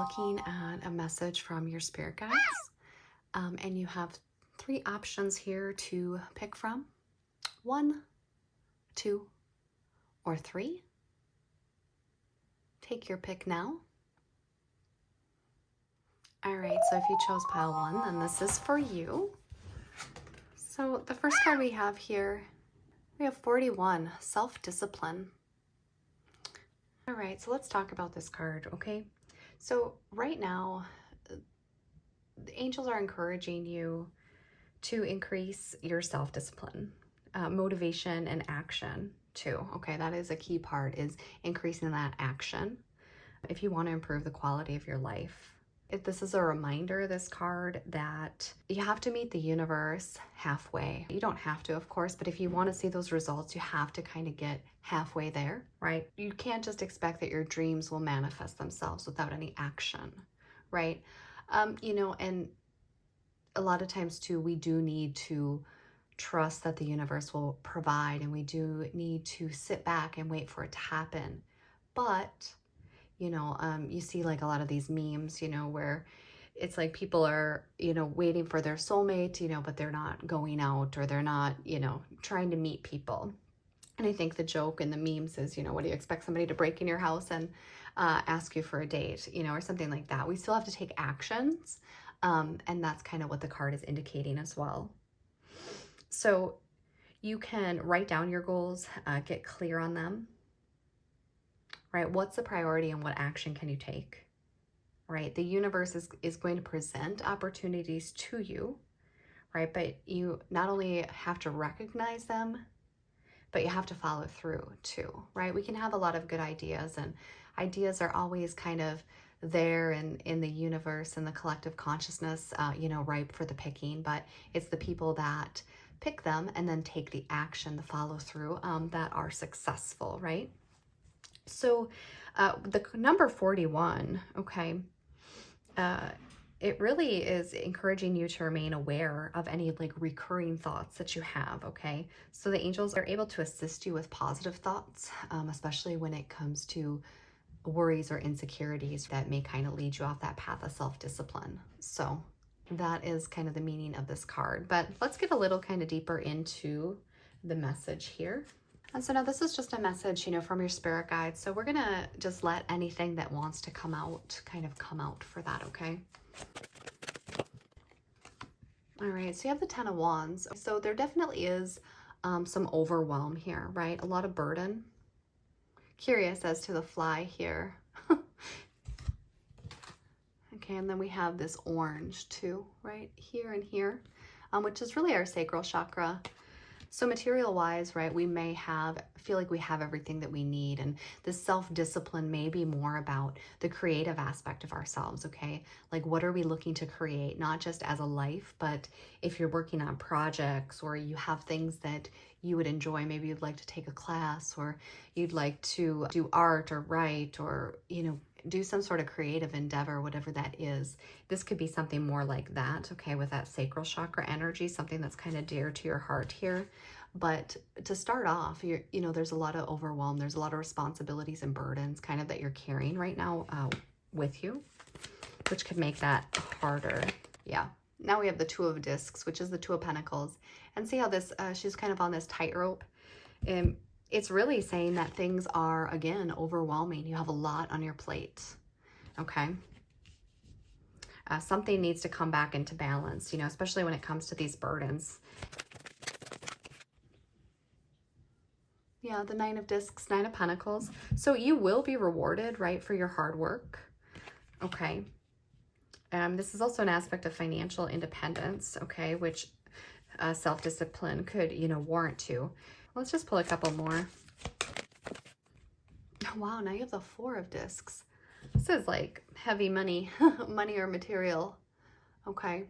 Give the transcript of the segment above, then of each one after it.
looking at a message from your spirit guides, and you have three options here to pick from: one, two, or three. Take your pick now. All right, so if you chose pile one, then this is for you. So the first card we have here, we have 41, self-discipline. All right, so let's talk about this card, okay? So right now, the angels are encouraging you to increase your self-discipline, motivation, and action too. Okay, that is a key part, is increasing that action if you want to improve the quality of your life. This is a reminder, this card, that you have to meet the universe halfway. You don't have to, of course, but if you want to see those results, you have to kind of get halfway there, right? You can't just expect that your dreams will manifest themselves without any action, right? And a lot of times too, we do need to trust that the universe will provide, and we do need to sit back and wait for it to happen. But you see like a lot of these memes, where it's like people are, waiting for their soulmate, but they're not going out, or they're not, trying to meet people. And I think the joke in the memes is, what do you expect somebody to break in your house and ask you for a date, or something like that. We still have to take actions. And that's kind of what the card is indicating as well. So you can write down your goals, get clear on them. Right? What's the priority and what action can you take? Right? The universe is going to present opportunities to you, right? But you not only have to recognize them, but you have to follow through too, right? We can have a lot of good ideas, and ideas are always kind of there in the universe and the collective consciousness, ripe for the picking, but it's the people that pick them and then take the action, the follow through, that are successful, right? So the number 41, okay, it really is encouraging you to remain aware of any like recurring thoughts that you have, okay? So the angels are able to assist you with positive thoughts, especially when it comes to worries or insecurities that may kind of lead you off that path of self-discipline. So that is kind of the meaning of this card. But let's get a little kind of deeper into the message here. And so now this is just a message, from your spirit guides. So we're going to just let anything that wants to come out kind of come out for that, okay? All right, so you have the 10 of Wands. So there definitely is some overwhelm here, right? A lot of burden. Curious as to the fly here. Okay, and then we have this orange too, right? Here and here, which is really our sacral chakra. So material wise, right, we may feel like we have everything that we need, and this self-discipline may be more about the creative aspect of ourselves, okay? Like, what are we looking to create, not just as a life, but if you're working on projects, or you have things that you would enjoy, maybe you'd like to take a class, or you'd like to do art or write, or, do some sort of creative endeavor, whatever that is. This could be something more like that, okay, with that sacral chakra energy, something that's kind of dear to your heart here. But to start off, there's a lot of overwhelm. There's a lot of responsibilities and burdens kind of that you're carrying right now with you, which could make that harder. Yeah. Now we have the Two of Discs, which is the Two of Pentacles. And see how this, she's kind of on this tightrope. And it's really saying that things are, again, overwhelming. You have a lot on your plate, okay? Something needs to come back into balance, especially when it comes to these burdens. Yeah, the Nine of Discs, Nine of Pentacles. So you will be rewarded, right, for your hard work, okay? This is also an aspect of financial independence, okay, which self-discipline could, warrant to. Let's just pull a couple more. Wow, now you have the Four of Discs. This is like heavy money, money or material. Okay.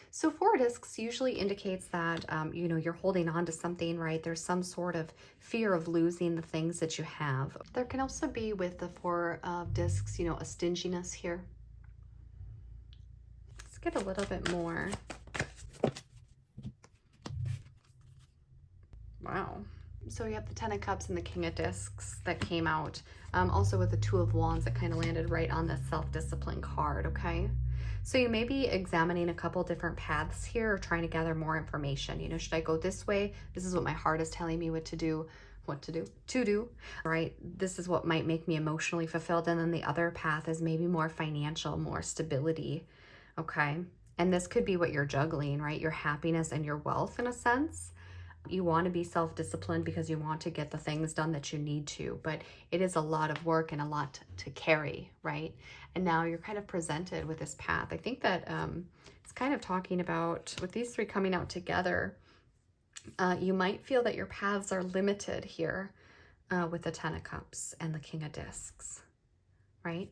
So Four of Discs usually indicates that, you're holding on to something, right? There's some sort of fear of losing the things that you have. There can also be, with the Four of Discs, a stinginess here. Let's get a little bit more. Wow. So you have the Ten of Cups and the King of Discs that came out. Also with the Two of Wands that kind of landed right on the self-discipline card, okay? So you may be examining a couple different paths here or trying to gather more information. You know, should I go this way? This is what my heart is telling me what to do, right? This is what might make me emotionally fulfilled. And then the other path is maybe more financial, more stability, okay? And this could be what you're juggling, right? Your happiness and your wealth in a sense. You want to be self-disciplined because you want to get the things done that you need to, but it is a lot of work and a lot to carry, right? And now you're kind of presented with this path. I think that it's kind of talking about, with these three coming out together, you might feel that your paths are limited here with the Ten of Cups and the King of Discs, right?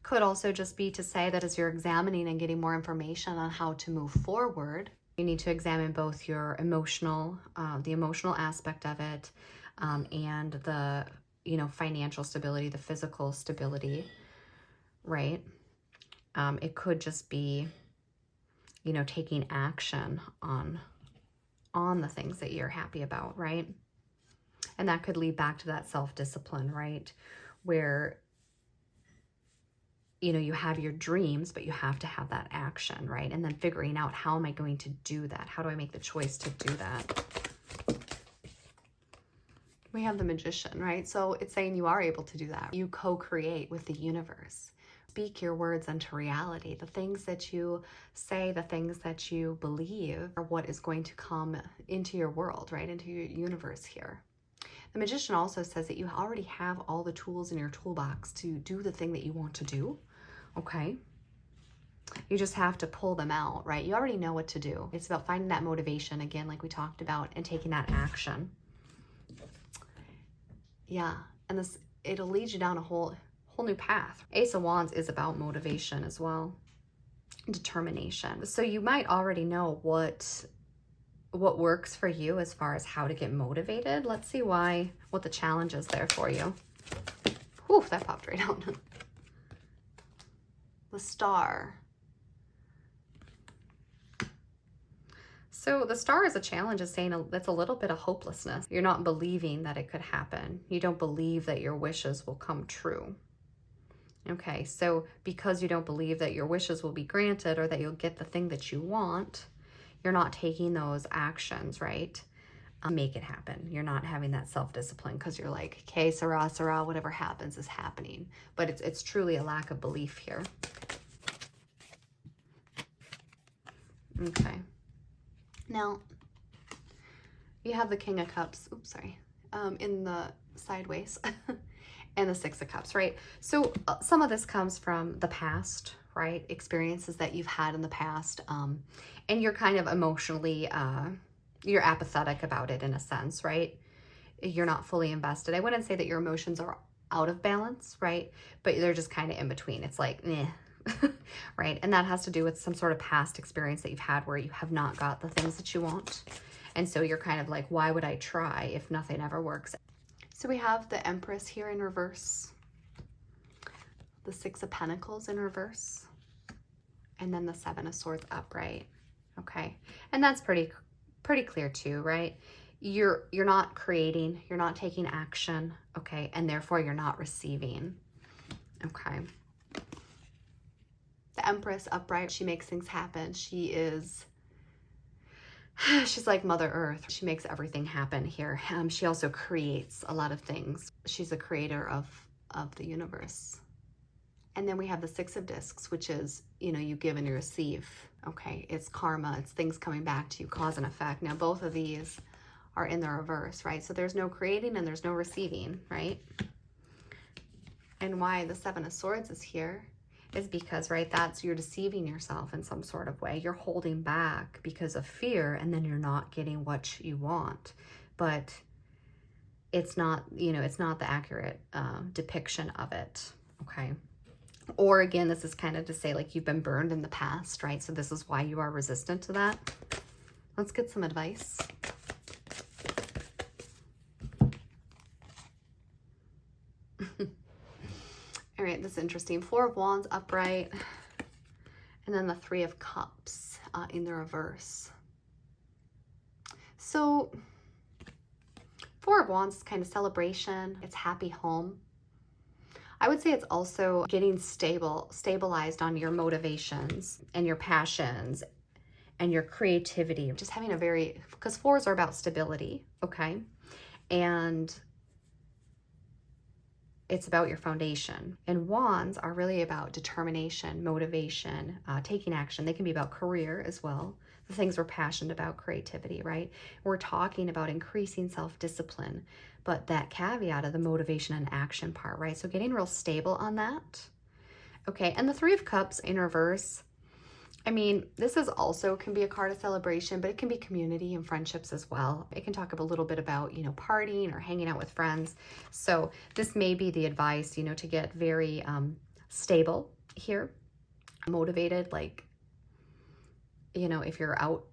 Could also just be to say that as you're examining and getting more information on how to move forward, you need to examine both your emotional, the emotional aspect of it, and the, you know, financial stability, the physical stability, right? It could just be, you know, taking action on the things that you're happy about, right? And that could lead back to that self-discipline, right? Where, you know, you have your dreams, but you have to have that action, right? And then figuring out, how am I going to do that? How do I make the choice to do that? We have the Magician, right? So it's saying you are able to do that. You co-create with the universe. Speak your words into reality. The things that you say, the things that you believe are what is going to come into your world, right? Into your universe here. The Magician also says that you already have all the tools in your toolbox to do the thing that you want to do, okay? You just have to pull them out, right? You already know what to do. It's about finding that motivation, again, like we talked about, and taking that action. Yeah, and this, it'll lead you down a whole new path. Ace of Wands is about motivation as well, determination. So you might already know what works for you as far as how to get motivated. Let's see what the challenge is there for you. Whew, that popped right out. The Star. So the Star is a challenge, is saying that's a little bit of hopelessness. You're not believing that it could happen. You don't believe that your wishes will come true. Okay, so because you don't believe that your wishes will be granted or that you'll get the thing that you want, you're not taking those actions, right? Make it happen. You're not having that self-discipline because you're like, okay, Sarah, whatever happens is happening. But it's truly a lack of belief here. Okay. Now, you have the King of Cups, in the sideways, and the Six of Cups, right? So some of this comes from the past, right? Experiences that you've had in the past, and you're kind of emotionally, you're apathetic about it in a sense, right? You're not fully invested. I wouldn't say that your emotions are out of balance, right? But they're just kind of in between. It's like, eh. Right? And that has to do with some sort of past experience that you've had where you have not got the things that you want. And so you're kind of like, why would I try if nothing ever works? So we have the Empress here in reverse, the Six of Pentacles in reverse, and then the Seven of Swords upright. Okay. And that's pretty clear too, right? You're not creating, you're not taking action, okay? And therefore you're not receiving. Okay. The Empress upright, she makes things happen. She's like Mother Earth. She makes everything happen here. She also creates a lot of things. She's a creator of the universe. And then we have the Six of Discs, which is, you know, you give and you receive. Okay, it's karma. It's things coming back to you, cause and effect. Now, both of these are in the reverse, right? So there's no creating and there's no receiving, right? And why the Seven of Swords is here is because, right, that's, you're deceiving yourself in some sort of way. You're holding back because of fear, and then you're not getting what you want. But it's not, you know, it's not the accurate depiction of it, okay? Or again, this is kind of to say like you've been burned in the past, right? So this is why you are resistant to that. Let's get some advice. All right, this is interesting. Four of Wands upright, and then the Three of Cups in the reverse. So Four of Wands is kind of celebration. It's happy home. I would say it's also getting stabilized on your motivations and your passions and your creativity. Just having a very, because fours are about stability, okay? And it's about your foundation. And wands are really about determination, motivation, taking action. They can be about career as well. The things we're passionate about, creativity, right? We're talking about increasing self-discipline, but that caveat of the motivation and action part, right? So getting real stable on that. Okay, and the Three of Cups in reverse, I mean, this is also can be a card of celebration, but it can be community and friendships as well. It can talk a little bit about, partying or hanging out with friends. So this may be the advice, to get very stable here, motivated, like, if you're out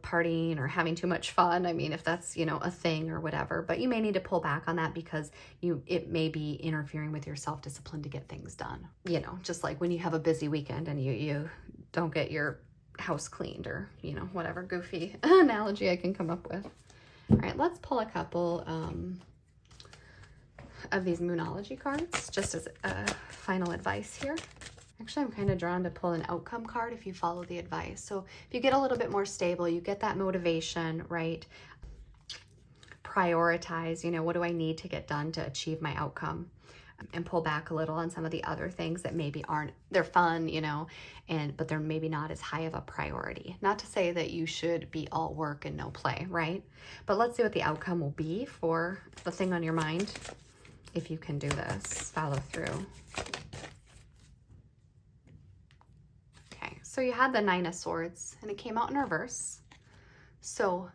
partying or having too much fun. I mean, if that's, a thing or whatever, but you may need to pull back on that because it may be interfering with your self-discipline to get things done. Just like when you have a busy weekend and you don't get your house cleaned or, whatever goofy analogy I can come up with. All right, let's pull a couple of these Moonology cards just as final advice here. Actually, I'm kind of drawn to pull an outcome card if you follow the advice. So if you get a little bit more stable, you get that motivation, right? Prioritize, what do I need to get done to achieve my outcome? And pull back a little on some of the other things that maybe they're fun, but they're maybe not as high of a priority. Not to say that you should be all work and no play, right? But let's see what the outcome will be for the thing on your mind. If you can do this, follow through. Okay, so you had the Nine of Swords and it came out in reverse. So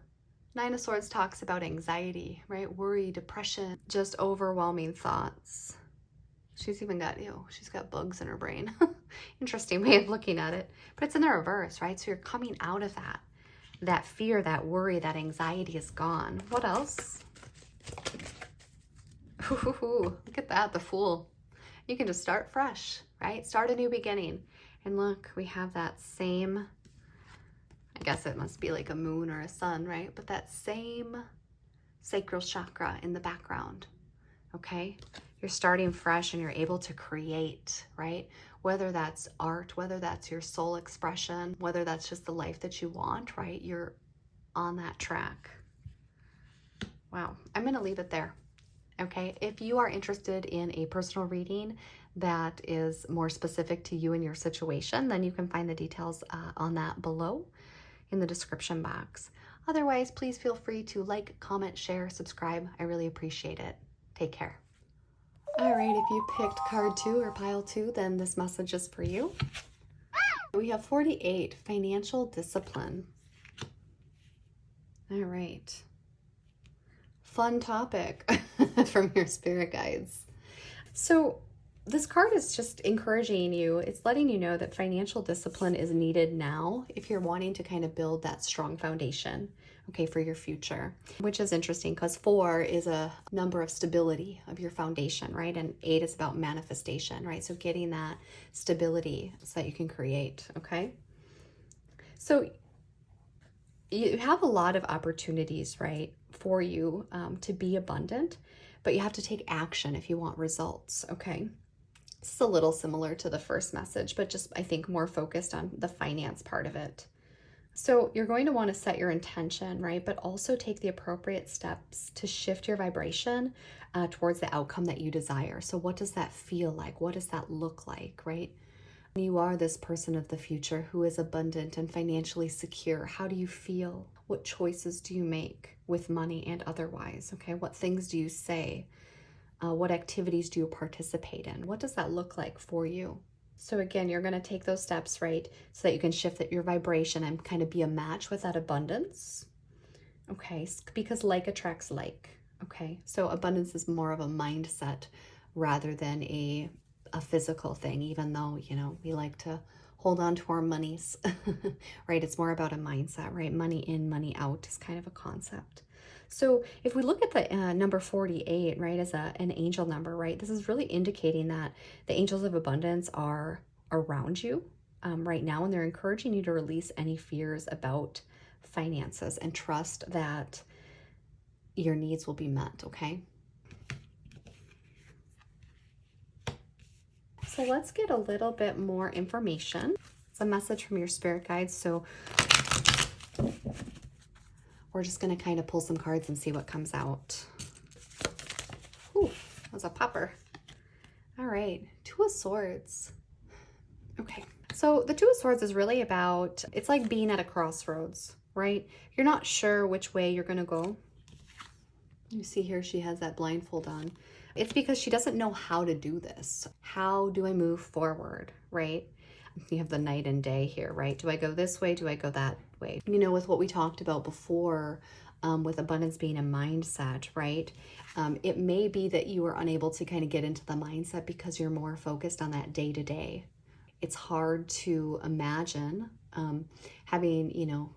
Nine of Swords talks about anxiety, right? Worry, depression, just overwhelming thoughts. She's even got, she's got bugs in her brain. Interesting way of looking at it. But it's in the reverse, right? So you're coming out of that. That fear, that worry, that anxiety is gone. What else? Ooh, look at that, the Fool. You can just start fresh, right? Start a new beginning. And look, we have that same, I guess it must be like a moon or a sun, right? But that same sacral chakra in the background, okay? You're starting fresh and you're able to create, right? Whether that's art, whether that's your soul expression, whether that's just the life that you want, right? You're on that track. Wow, I'm gonna leave it there, okay? If you are interested in a personal reading that is more specific to you and your situation, then you can find the details on that below in the description box. Otherwise, please feel free to like, comment, share, subscribe. I really appreciate it. Take care. All right, if you picked card 2 or pile 2, then this message is for you. We have 48, financial discipline. All right. Fun topic from your spirit guides. So this card is just encouraging you. It's letting you know that financial discipline is needed now if you're wanting to kind of build that strong foundation, okay, for your future, which is interesting because 4 is a number of stability of your foundation, right? And 8 is about manifestation, right? So getting that stability so that you can create, okay? So you have a lot of opportunities, right, for you to be abundant, but you have to take action if you want results, okay? It's a little similar to the first message, but just I think more focused on the finance part of it. So you're going to want to set your intention, right? But also take the appropriate steps to shift your vibration towards the outcome that you desire. So what does that feel like? What does that look like, right? You are this person of the future who is abundant and financially secure. How do you feel? What choices do you make with money and otherwise? Okay, what things do you say? What activities do you participate in? What does that look like for you? So again, you're going to take those steps, right? So that you can shift your vibration and kind of be a match with that abundance. Okay, because like attracts like. Okay, so abundance is more of a mindset rather than a physical thing, even though, we like to hold on to our monies, right? It's more about a mindset, right? Money in, money out is kind of a concept. So if we look at the number 48, right, as an angel number, right, this is really indicating that the angels of abundance are around you right now, and they're encouraging you to release any fears about finances and trust that your needs will be met, okay? So let's get a little bit more information. It's a message from your spirit guides. So we're just going to kind of pull some cards and see what comes out. Ooh, that was a popper. All right, Two of Swords. Okay, so the Two of Swords is really about, it's like being at a crossroads, right? You're not sure which way you're going to go. You see here, she has that blindfold on. It's because she doesn't know how to do this. How do I move forward, right? You have the night and day here, right? Do I go this way? Do I go that way? You know, with what we talked about before, with abundance being a mindset, right? It may be that you are unable to kind of get into the mindset because you're more focused on that day to day. It's hard to imagine having, you know,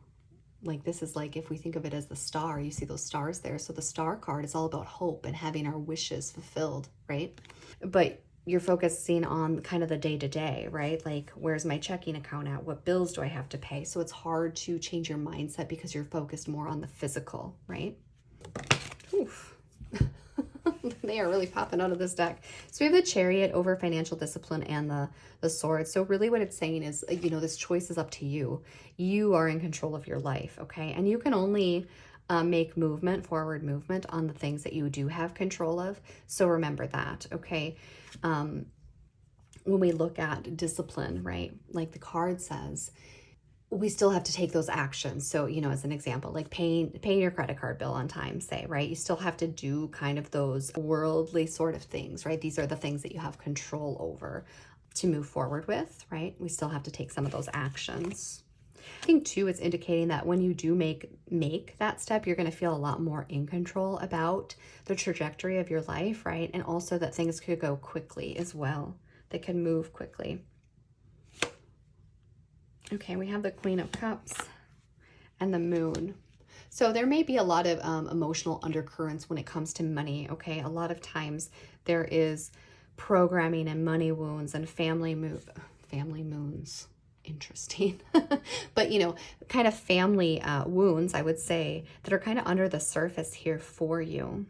like this is like, if we think of it as the star, you see those stars there. So the star card is all about hope and having our wishes fulfilled, right? But you're focusing on kind of the day to day, right? Like, where's my checking account at? What bills do I have to pay? So it's hard to change your mindset because you're focused more on the physical, right? Oof. They are really popping out of this deck. So we have the Chariot over financial discipline and the Sword. So really what it's saying is, you know, this choice is up to you. You are in control of your life, okay? And you can only make movement, forward movement on the things that you do have control of. So remember that, okay? When we look at discipline, right? Like the card says, we still have to take those actions. So, you know, as an example, like paying your credit card bill on time, say, right? You still have to do kind of those worldly sort of things, right? These are the things that you have control over to move forward with, right? We still have to take some of those actions. I think too, it's indicating that when you do make that step, you're going to feel a lot more in control about the trajectory of your life, right? And also that things could go quickly as well. They can move quickly. Okay, we have the Queen of Cups and the Moon. So there may be a lot of emotional undercurrents when it comes to money, okay? A lot of times there is programming and money wounds and family moons. Interesting. But, you know, kind of family wounds, I would say, that are kind of under the surface here for you.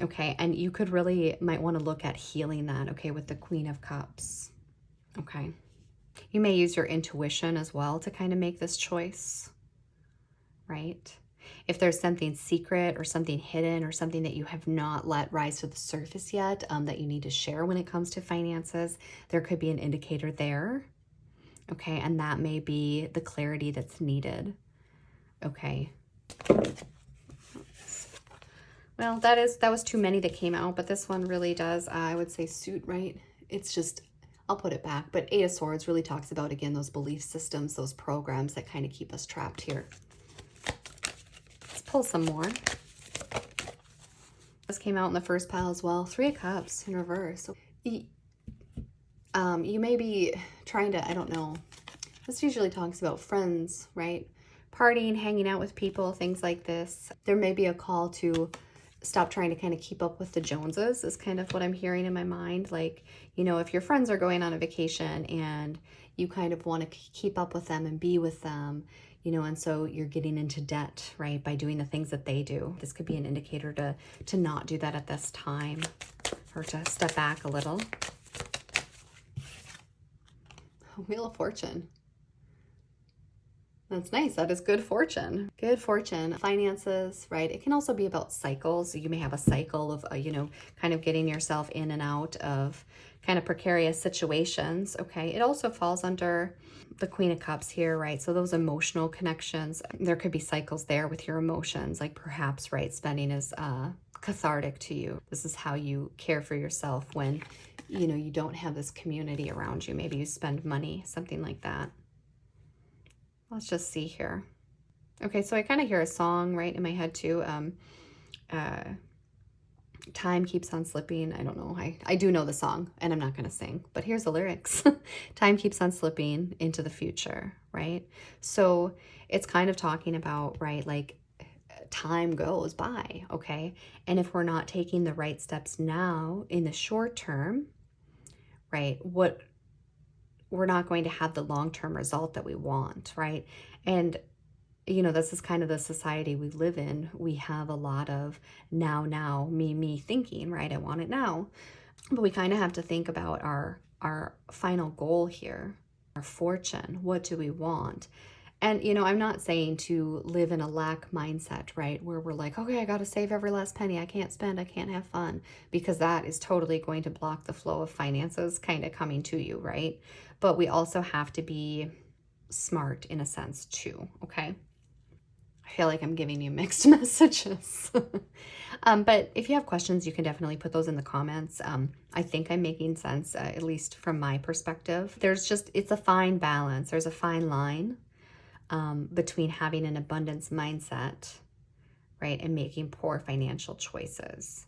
Okay, and you could really might want to look at healing that, okay, with the Queen of Cups. Okay. You may use your intuition as well to kind of make this choice, right? If there's something secret or something hidden or something that you have not let rise to the surface yet that you need to share when it comes to finances, there could be an indicator there, okay? And that may be the clarity that's needed, okay? Well, that was too many that came out, but this one really does, I would say, suit, right? It's just, I'll put it back, but Eight of Swords really talks about, again, those belief systems, those programs that kind of keep us trapped here. Let's pull some more. This came out in the first pile as well. Three of Cups in reverse. You may be trying to, I don't know, this usually talks about friends, right? Partying, hanging out with people, things like this. There may be a call to stop trying to kind of keep up with the Joneses is kind of what I'm hearing in my mind. Like, you know, if your friends are going on a vacation and you kind of want to keep up with them and be with them, you know, and so you're getting into debt, right, by doing the things that they do. This could be an indicator to not do that at this time, or to step back a little. Wheel of Fortune. That's nice. That is good fortune. Good fortune. Finances, right? It can also be about cycles. You may have a cycle of, you know, kind of getting yourself in and out of kind of precarious situations, okay? It also falls under the Queen of Cups here, right? So those emotional connections, there could be cycles there with your emotions, like perhaps, right, spending is cathartic to you. This is how you care for yourself when, you know, you don't have this community around you. Maybe you spend money, something like that. Let's just see here. Okay, so I kind of hear a song right in my head too. Time keeps on slipping. I don't know. I do know the song and I'm not going to sing, but here's the lyrics. Time keeps on slipping into the future, right? So it's kind of talking about, right, like time goes by, okay? And if we're not taking the right steps now in the short term, right, we're not going to have the long-term result that we want, right? And you know, this is kind of the society we live in. We have a lot of now, me thinking, right? I want it now. But we kind of have to think about our final goal here, our fortune. What do we want? And, you know, I'm not saying to live in a lack mindset, right? Where we're like, okay, I got to save every last penny. I can't spend, I can't have fun, because that is totally going to block the flow of finances kind of coming to you, right? But we also have to be smart in a sense too, okay? I feel like I'm giving you mixed messages. But if you have questions, you can definitely put those in the comments. I think I'm making sense, at least from my perspective. It's a fine balance. There's a fine line between having an abundance mindset, right, and making poor financial choices.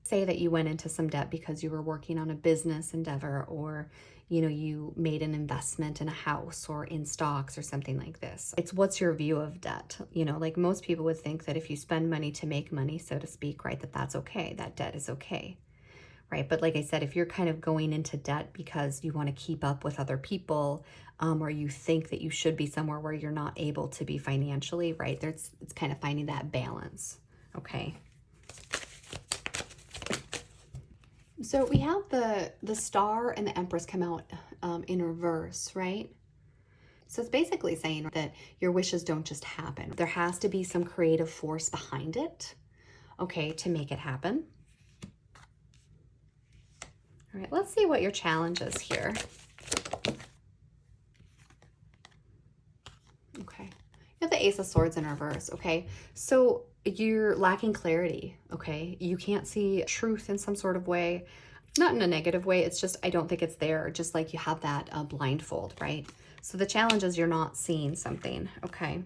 Say that you went into some debt because you were working on a business endeavor, or, you know, you made an investment in a house or in stocks or something like this. It's what's your view of debt? You know, like most people would think that if you spend money to make money, so to speak, right, that's okay, that debt is okay. Right. But like I said, if you're kind of going into debt because you want to keep up with other people, or you think that you should be somewhere where you're not able to be financially, right, it's kind of finding that balance. Okay. So we have the Star and the Empress come out in reverse, right? So it's basically saying that your wishes don't just happen. There has to be some creative force behind it, okay, to make it happen. All right, let's see what your challenge is here. Okay, you have the Ace of Swords in reverse, okay? So you're lacking clarity, okay? You can't see truth in some sort of way, not in a negative way. It's just, I don't think it's there, just like you have that blindfold, right? So the challenge is you're not seeing something, okay?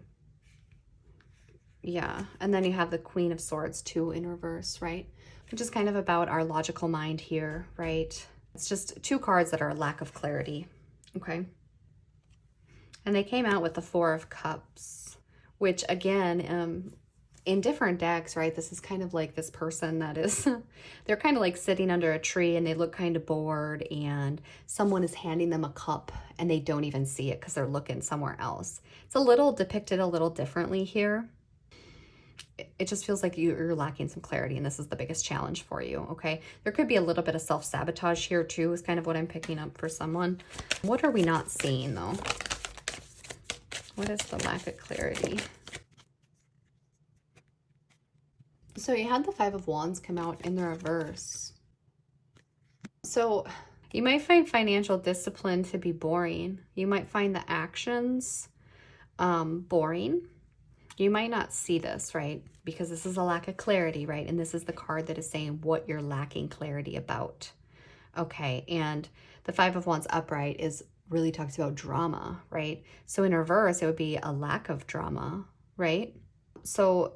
Yeah, and then you have the Queen of Swords too in reverse, right? Which is kind of about our logical mind here, right? It's just two cards that are a lack of clarity, okay? And they came out with the Four of Cups, which again, in different decks, right, this is kind of like this person that is, they're kind of like sitting under a tree and they look kind of bored, and someone is handing them a cup and they don't even see it because they're looking somewhere else. It's a little depicted a little differently here. It just feels like you're lacking some clarity, and this is the biggest challenge for you, okay? There could be a little bit of self-sabotage here too, is kind of what I'm picking up for someone. What are we not seeing though? What is the lack of clarity? So you had the Five of Wands come out in the reverse. So you might find financial discipline to be boring. You might find the actions boring. You might not see this, right? Because this is a lack of clarity, right? And this is the card that is saying what you're lacking clarity about. Okay, and the Five of Wands upright really talks about drama, right? So in reverse, it would be a lack of drama, right? So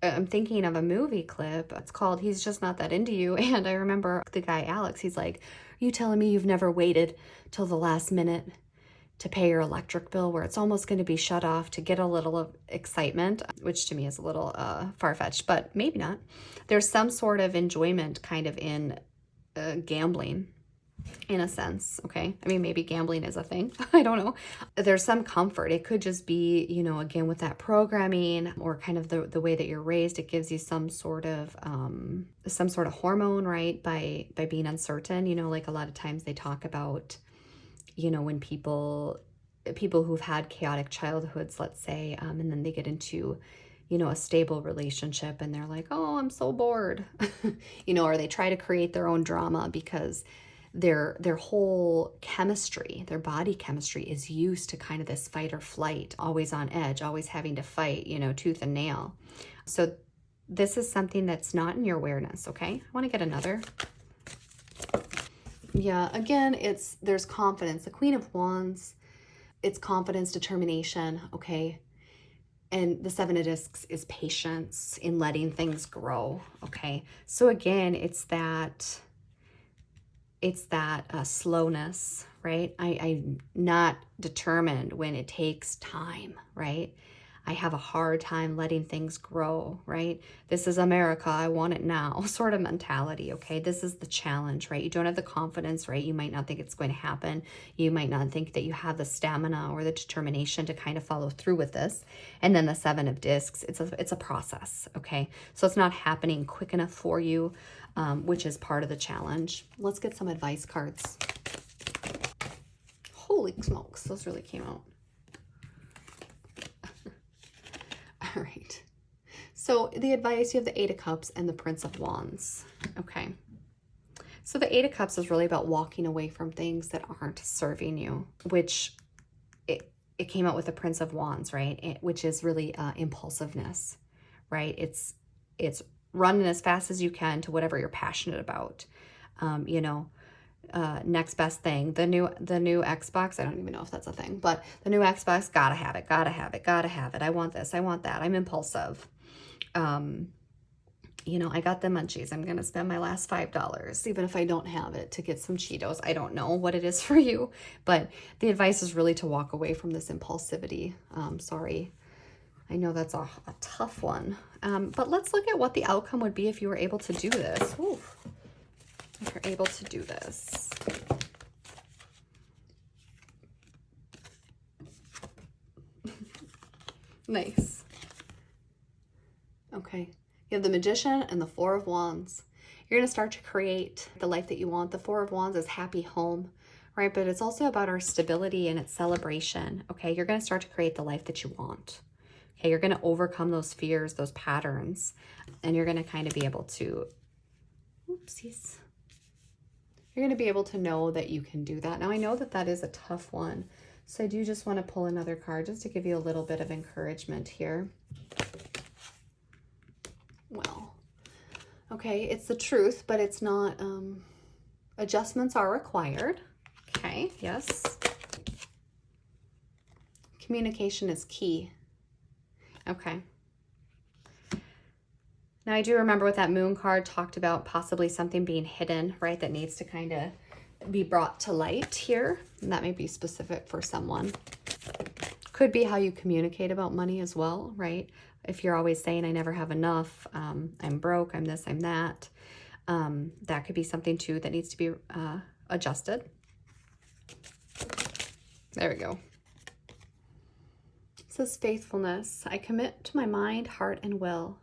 I'm thinking of a movie clip. It's called He's Just Not That Into You. And I remember the guy, Alex, he's like, are you telling me you've never waited till the last minute to pay your electric bill where it's almost going to be shut off to get a little of excitement, which to me is a little far-fetched, but maybe not. There's some sort of enjoyment kind of in gambling, in a sense, okay? I mean, maybe gambling is a thing. I don't know. There's some comfort. It could just be, you know, again, with that programming or kind of the way that you're raised, it gives you some sort of hormone, right? By being uncertain, you know, like a lot of times they talk about, you know, when people who've had chaotic childhoods, let's say, and then they get into, you know, a stable relationship and they're like, oh, I'm so bored, you know, or they try to create their own drama because their whole chemistry, their body chemistry is used to kind of this fight or flight, always on edge, always having to fight, you know, tooth and nail. So this is something that's not in your awareness, okay? I want to get another. Yeah, again, there's confidence. The Queen of Wands, it's confidence, determination, okay? And the Seven of Discs is patience in letting things grow, okay? So again, it's that slowness, right? I'm not determined when it takes time, right? I have a hard time letting things grow, right? This is America, I want it now sort of mentality, okay? This is the challenge, right? You don't have the confidence, right? You might not think it's going to happen. You might not think that you have the stamina or the determination to kind of follow through with this. And then the 7 of discs, it's a process, okay? So it's not happening quick enough for you, which is part of the challenge. Let's get some advice cards. Holy smokes, those really came out. All right. So the advice, you have the 8 of Cups and the Prince of Wands. Okay. So the 8 of Cups is really about walking away from things that aren't serving you, which it came out with the Prince of Wands, right? Which is really impulsiveness, right? It's running as fast as you can to whatever you're passionate about. Next best thing, the new Xbox. I don't even know if that's a thing, but the new Xbox, gotta have it. I want this, I want that. I'm impulsive. I got the munchies. I'm gonna spend my last $5, even if I don't have it, to get some Cheetos. I don't know what it is for you, but the advice is really to walk away from this impulsivity. Sorry, I know that's a tough one, but let's look at what the outcome would be if you were able to do this. Ooh. If you're able to do this. Nice. Okay. You have the Magician and the 4 of Wands. You're going to start to create the life that you want. The 4 of Wands is happy home, right? But it's also about our stability and its celebration. Okay. You're going to start to create the life that you want. Okay. You're going to overcome those fears, those patterns, and you're going to kind of be able to, oopsies. You're going to be able to know that you can do that. Now, I know that that is a tough one, so I do just want to pull another card just to give you a little bit of encouragement here. Well, okay, it's the truth, but it's not, adjustments are required. Okay, yes. Communication is key. Okay. Now, I do remember what that Moon card talked about, possibly something being hidden, right, that needs to kind of be brought to light here. And that may be specific for someone. Could be how you communicate about money as well, right? If you're always saying, I never have enough, I'm broke, I'm this, I'm that. That could be something, too, that needs to be adjusted. There we go. It says faithfulness. I commit to my mind, heart, and will.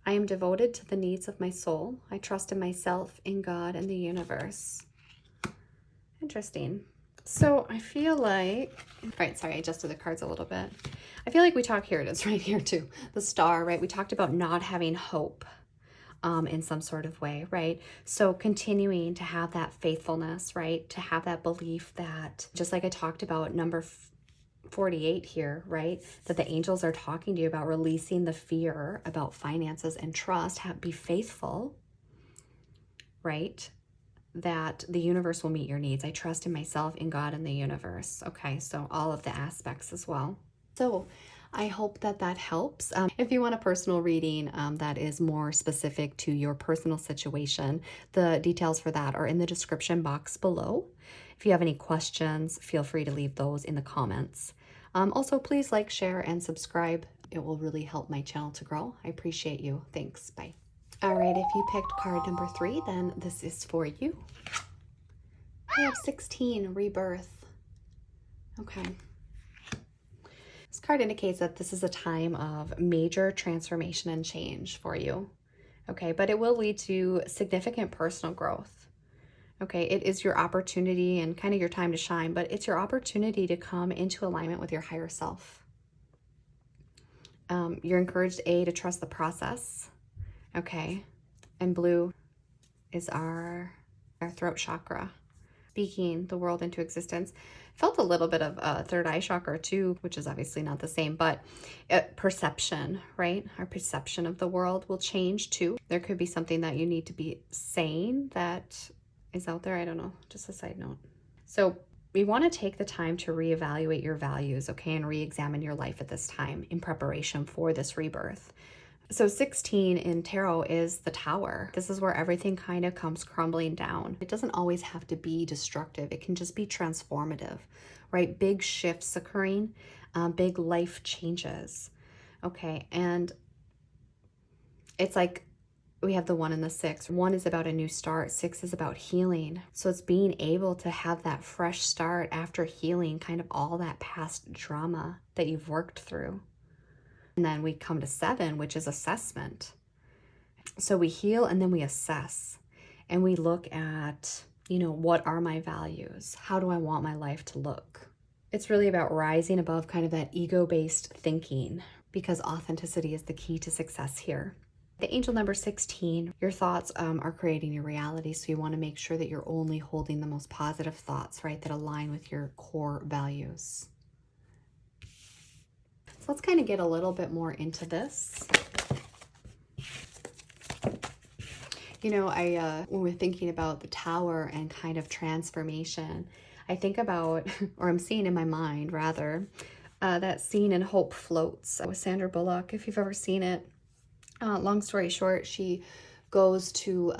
I am devoted to the needs of my soul. I trust in myself, in God, and the universe. Interesting. So I feel like, right, sorry, I adjusted the cards a little bit. I feel like we talk, here it is right here too, the Star, right? We talked about not having hope in some sort of way, right? So continuing to have that faithfulness, right? To have that belief that, just like I talked about number 48 here, right? That the angels are talking to you about releasing the fear about finances and trust, be faithful, right? That the universe will meet your needs. I trust in myself, in God, and the universe. Okay, so all of the aspects as well. So I hope that that helps. If you want a personal reading that is more specific to your personal situation, the details for that are in the description box below. If you have any questions, feel free to leave those in the comments. Also, please like, share, and subscribe. It will really help my channel to grow. I appreciate you. Thanks. Bye. All right, if you picked card number 3, then this is for you. I have 16, rebirth. Okay. This card indicates that this is a time of major transformation and change for you. Okay, but it will lead to significant personal growth. Okay, it is your opportunity and kind of your time to shine, but it's your opportunity to come into alignment with your higher self. You're encouraged, to trust the process. Okay, and blue is our throat chakra, speaking the world into existence. Felt a little bit of third eye chakra too, which is obviously not the same, but perception, right? Our perception of the world will change too. There could be something that you need to be saying that is out there. I don't know, just a side note. So we want to take the time to reevaluate your values, okay, and re-examine your life at this time in preparation for this rebirth. So 16 in tarot is the Tower. This is where everything kind of comes crumbling down. It doesn't always have to be destructive. It can just be transformative, right? Big shifts occurring. big life changes. Okay, and it's like we have the 1 and the 6. 1 is about a new start. 6 is about healing. So it's being able to have that fresh start after healing kind of all that past drama that you've worked through. And then we come to 7, which is assessment. So we heal and then we assess. And we look at, what are my values? How do I want my life to look? It's really about rising above kind of that ego-based thinking, because authenticity is the key to success here. The angel number 16, your thoughts are creating your reality. So you want to make sure that you're only holding the most positive thoughts, right, that align with your core values. So let's kind of get a little bit more into this. When we're thinking about the tower and kind of transformation, I think about, or I'm seeing in my mind rather, that scene in Hope Floats with Sandra Bullock, if you've ever seen it. Long story short, she goes to,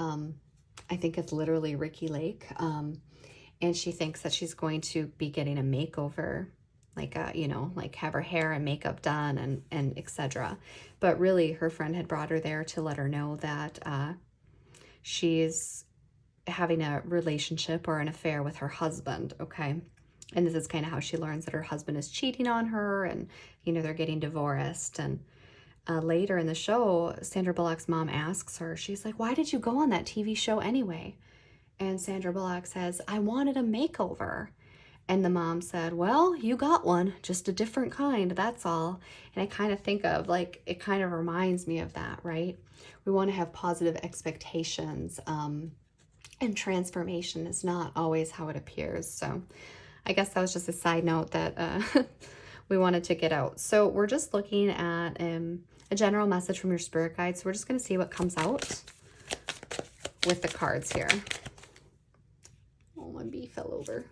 I think it's literally Ricky Lake, and she thinks that she's going to be getting a makeover, like have her hair and makeup done and etc. But really, her friend had brought her there to let her know that she's having a relationship or an affair with her husband, okay? And this is kind of how she learns that her husband is cheating on her, and, they're getting divorced. And later in the show, Sandra Bullock's mom asks her, she's like, why did you go on that TV show anyway? And Sandra Bullock says, I wanted a makeover. And the mom said, well, you got one, just a different kind, that's all. And I kind of think of, it kind of reminds me of that, right? We want to have positive expectations, and transformation is not always how it appears. So I guess that was just a side note that we wanted to get out. So we're just looking at a general message from your spirit guide. So we're just going to see what comes out with the cards here. Oh, my bee fell over.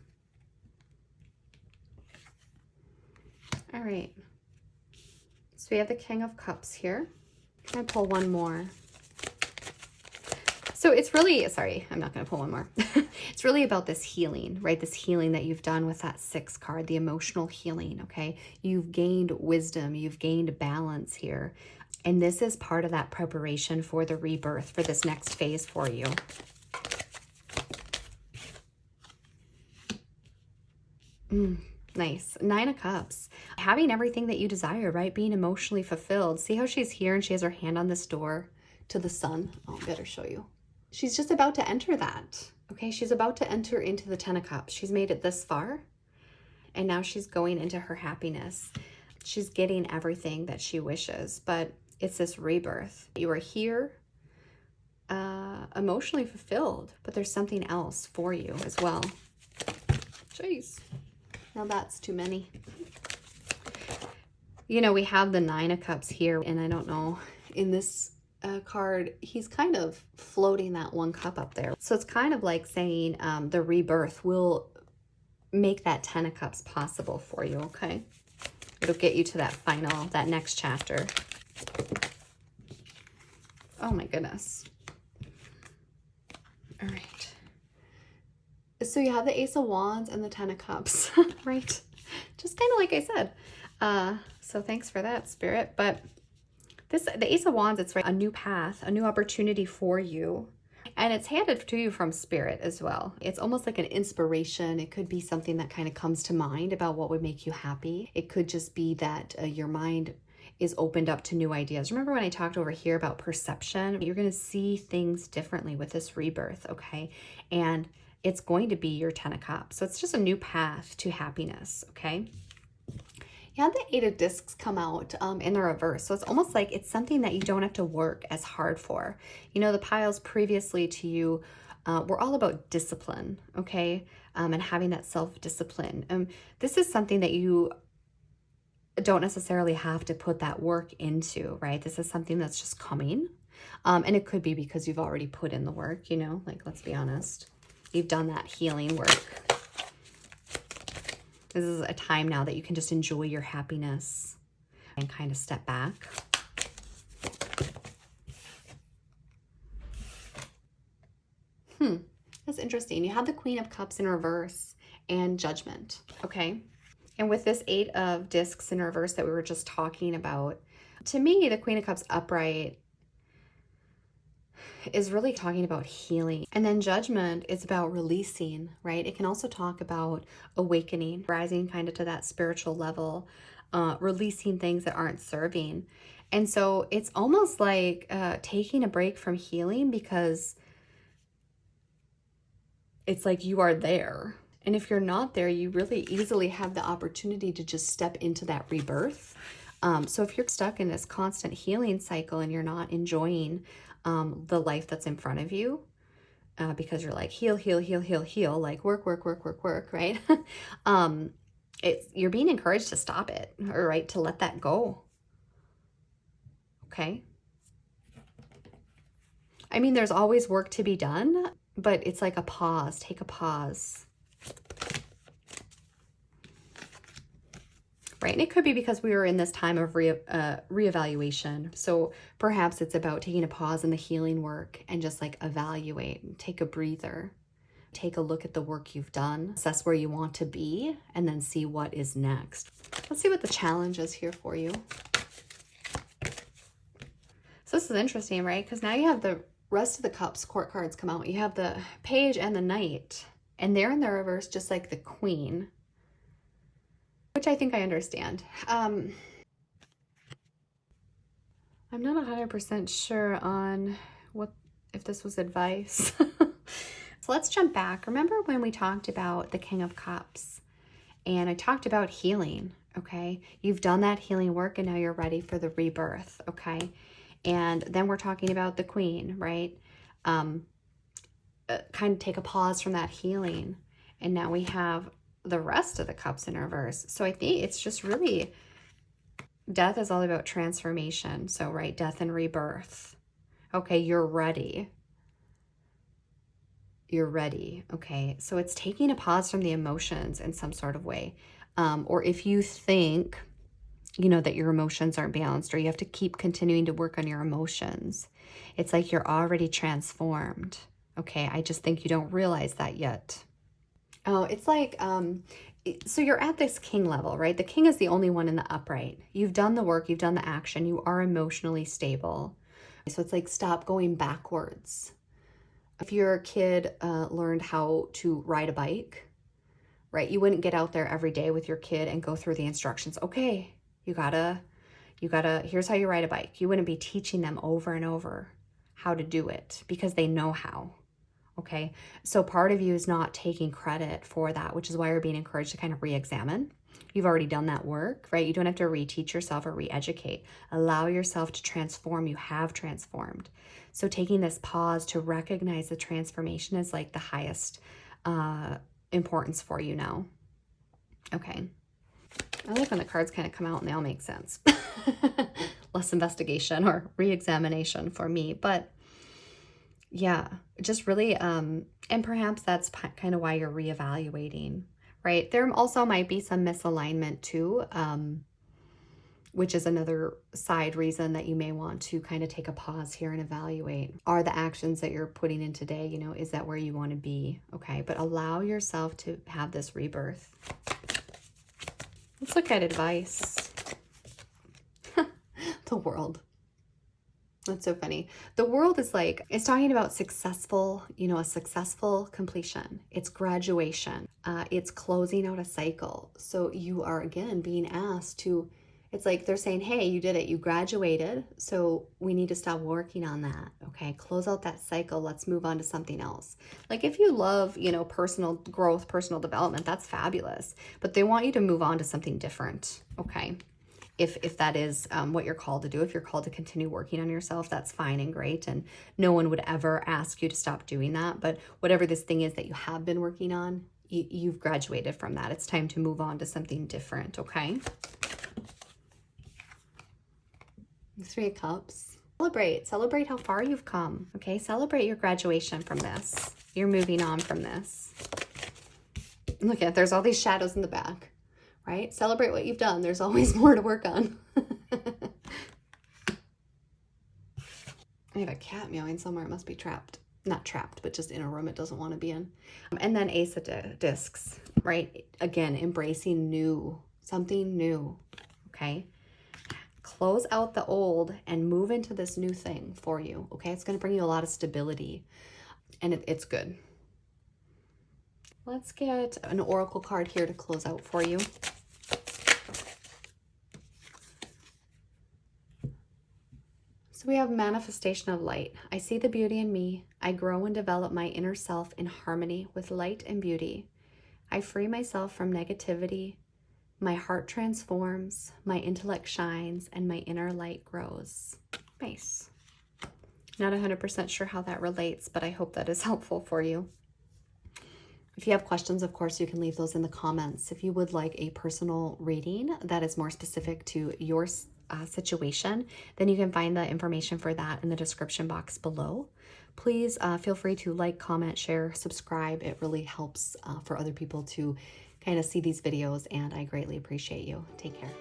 All right. So we have the King of Cups here. I'm going to pull one more. So it's really, sorry, I'm not going to pull one more. It's really about this healing, right? This healing that you've done with that 6 card, the emotional healing, okay? You've gained wisdom, you've gained balance here. And this is part of that preparation for the rebirth, for this next phase for you. Nice. 9 of Cups. Having everything that you desire, right? Being emotionally fulfilled. See how she's here and she has her hand on this door to the sun? Oh, I better show you. She's just about to enter that. Okay, she's about to enter into the 10 of Cups. She's made it this far. And now she's going into her happiness. She's getting everything that she wishes. But it's this rebirth. You are here, emotionally fulfilled. But there's something else for you as well. Jeez. Now that's too many. We have the 9 of Cups here, and I don't know, in this card, he's kind of floating that 1 cup up there. So it's kind of like saying the rebirth will make that 10 of Cups possible for you, okay? It'll get you to that next chapter. Oh my goodness. All right. So you have the Ace of Wands and the 10 of Cups, right? Just kind of like I said. So thanks for that, Spirit. But the Ace of Wands, it's a new path, a new opportunity for you. And it's handed to you from Spirit as well. It's almost like an inspiration. It could be something that kind of comes to mind about what would make you happy. It could just be that your mind is opened up to new ideas. Remember when I talked over here about perception? You're going to see things differently with this rebirth, okay? And it's going to be your 10 of Cups. So it's just a new path to happiness, okay? You had the 8 of Discs come out in the reverse. So it's almost like it's something that you don't have to work as hard for. The piles previously to you were all about discipline, okay? And having that self-discipline. This is something that you don't necessarily have to put that work into, right? This is something that's just coming. And it could be because you've already put in the work, let's be honest. You've done that healing work. This is a time now that you can just enjoy your happiness and kind of step back. That's interesting. You have the Queen of Cups in reverse and Judgment, okay? And with this 8 of discs in reverse that we were just talking about, to me, the Queen of Cups upright is really talking about healing. And then Judgment is about releasing, right? It can also talk about awakening, rising kind of to that spiritual level, releasing things that aren't serving. And so it's almost like taking a break from healing, because it's like you are there. And if you're not there, you really easily have the opportunity to just step into that rebirth. So if you're stuck in this constant healing cycle and you're not enjoying the life that's in front of you, because you're like heal, like work, right? You're being encouraged to stop it, or right, to let that go. Okay. I mean, there's always work to be done, but it's like a pause. Take a pause. Right? And it could be because we were in this time of reevaluation. So perhaps it's about taking a pause in the healing work and just like evaluate, take a breather, take a look at the work you've done, assess where you want to be, and then see what is next. Let's see what the challenge is here for you. So this is interesting, right? Because now you have the rest of the cups, court cards come out. You have the Page and the Knight, and they're in the reverse, just like the Queen, which I think I understand. I'm not 100% sure on if this was advice. So let's jump back. Remember when we talked about the King of Cups, and I talked about healing, okay? You've done that healing work and now you're ready for the rebirth, okay? And then we're talking about the Queen, right? Kind of take a pause from that healing. And now we have the rest of the cups in reverse. So I think it's just really, death is all about transformation. So, right, death and rebirth. Okay, you're ready. You're ready. Okay, so it's taking a pause from the emotions in some sort of way. Or if you think, you know, that your emotions aren't balanced, or you have to keep continuing to work on your emotions, it's like you're already transformed. Okay, I just think you don't realize that yet. Oh, it's like, so you're at this king level, right? The king is the only one in the upright. You've done the work, you've done the action, you are emotionally stable. So it's like, stop going backwards. If your kid learned how to ride a bike, right? You wouldn't get out there every day with your kid and go through the instructions. Okay, you gotta, here's how you ride a bike. You wouldn't be teaching them over and over how to do it because they know how. Okay, so part of you is not taking credit for that, which is why you're being encouraged to kind of re-examine. You've already done that work, right? You don't have to reteach yourself or re-educate. Allow yourself to transform. You have transformed. So taking this pause to recognize the transformation is like the highest importance for you now. Okay. I like when the cards kind of come out and they all make sense. Less investigation or re-examination for me, but yeah, just really, and perhaps that's kind of why you're reevaluating, right? There also might be some misalignment too, which is another side reason that you may want to kind of take a pause here and evaluate. Are the actions that you're putting in today, you know, is that where you want to be? Okay, but allow yourself to have this rebirth. Let's look at advice. The World. That's so funny. The World is like, it's talking about successful, you know, a successful completion. It's graduation. It's closing out a cycle. So you are, again, being asked to, it's like they're saying, hey, you did it. You graduated. So we need to stop working on that. Okay. Close out that cycle. Let's move on to something else. Like if you love, you know, personal growth, personal development, that's fabulous. But they want you to move on to something different. Okay. If that is what you're called to do. If you're called to continue working on yourself, that's fine and great. And no one would ever ask you to stop doing that. But whatever this thing is that you have been working on, you've graduated from that. It's time to move on to something different, okay? 3 of Cups. Celebrate how far you've come, okay? Celebrate your graduation from this. You're moving on from this. Look at, there's all these shadows in the back. Right? Celebrate what you've done. There's always more to work on. I have a cat meowing somewhere. It must be trapped. Not trapped, but just in a room it doesn't want to be in. And then Ace of Discs, right? Again, embracing new something new, okay? Close out the old and move into this new thing for you, okay? It's going to bring you a lot of stability, and it's good. Let's get an oracle card here to close out for you. So we have manifestation of light. I see the beauty in me. I grow and develop my inner self in harmony with light and beauty. I free myself from negativity. My heart transforms, my intellect shines, and my inner light grows. Nice. Not 100% sure how that relates, but I hope that is helpful for you. If you have questions, of course, you can leave those in the comments. If you would like a personal reading that is more specific to your situation, then you can find the information for that in the description box below. Please feel free to like, comment, share, subscribe. It really helps for other people to kind of see these videos, and I greatly appreciate you. Take care.